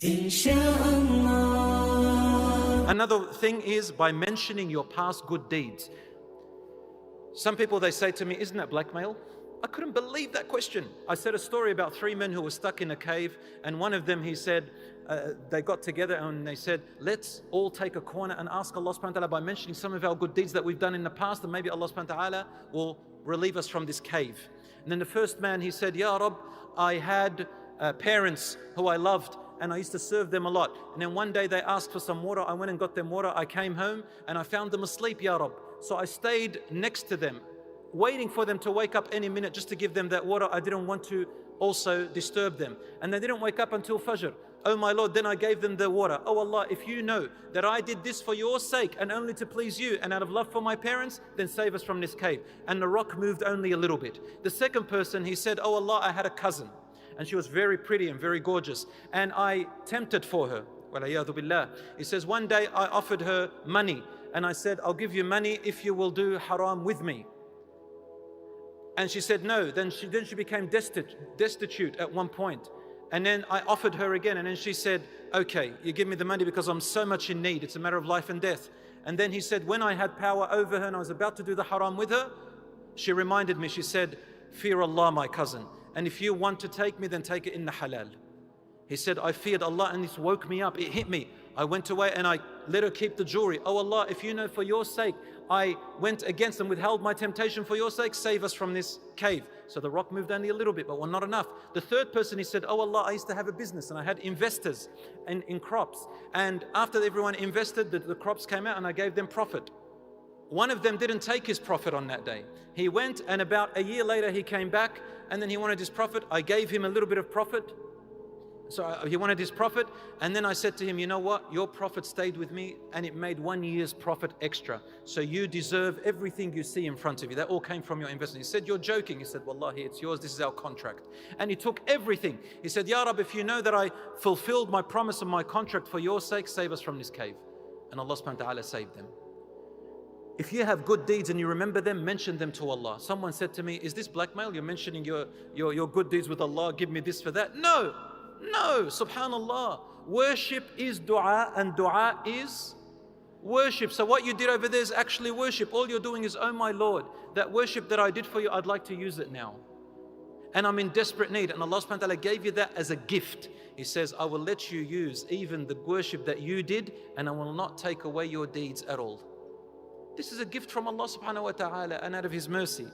Inshallah. Another thing is by mentioning your past good deeds. Some people, they say to me, isn't that blackmail? I couldn't believe that question. I said a story about three men who were stuck in a cave, and one of them, he said, they got together and they said, let's all take a corner and ask Allah subhanahu wa ta'ala by mentioning some of our good deeds that we've done in the past, and maybe Allah subhanahu wa ta'ala will relieve us from this cave. And then the first man, he said, Ya Rabb, I had parents who I loved, and I used to serve them a lot. And then one day they asked for some water. I went and got them water. I came home and I found them asleep, Ya Rabb. So I stayed next to them, waiting for them to wake up any minute just to give them that water. I didn't want to also disturb them. And they didn't wake up until Fajr. Oh my Lord, then I gave them the water. Oh Allah, if you know that I did this for your sake and only to please you and out of love for my parents, then save us from this cave. And the rock moved only a little bit. The second person, he said, oh Allah, I had a cousin, and she was very pretty and very gorgeous, and I tempted for her. He says, one day I offered her money, and I said, I'll give you money if you will do haram with me. And she said no. Then she became destitute at one point. And then I offered her again, and then she said, okay, you give me the money because I'm so much in need. It's a matter of life and death. And then he said, when I had power over her and I was about to do the haram with her, she reminded me, she said, fear Allah, my cousin. And if you want to take me, then take it in the halal. He said, I feared Allah, and this woke me up. It hit me. I went away and I let her keep the jewelry. Oh Allah, if you know for your sake, I went against and withheld my temptation for your sake, save us from this cave. So the rock moved only a little bit, but not enough. The third person, he said, oh Allah, I used to have a business and I had investors in crops. And after everyone invested, the crops came out and I gave them profit. One of them didn't take his profit on that day. He went, and about a year later he came back, and then he wanted his profit. I gave him a little bit of profit. So he wanted his profit, and then I said to him, you know what, your profit stayed with me and it made 1 year's profit extra. So you deserve everything you see in front of you. That all came from your investment. He said, you're joking. He said, Wallahi, it's yours. This is our contract. And he took everything. He said, Ya Rab, if you know that I fulfilled my promise and my contract for your sake, save us from this cave. And Allah subhanahu wa ta'ala saved them. If you have good deeds and you remember them, mention them to Allah. Someone said to me, is this blackmail? You're mentioning your good deeds with Allah, give me this for that. No, subhanallah. Worship is dua, and dua is worship. So what you did over there is actually worship. All you're doing is, oh my Lord, that worship that I did for you, I'd like to use it now. And I'm in desperate need. And Allah subhanahu wa ta'ala gave you that as a gift. He says, I will let you use even the worship that you did, and I will not take away your deeds at all. This is a gift from Allah subhanahu wa ta'ala and out of His mercy.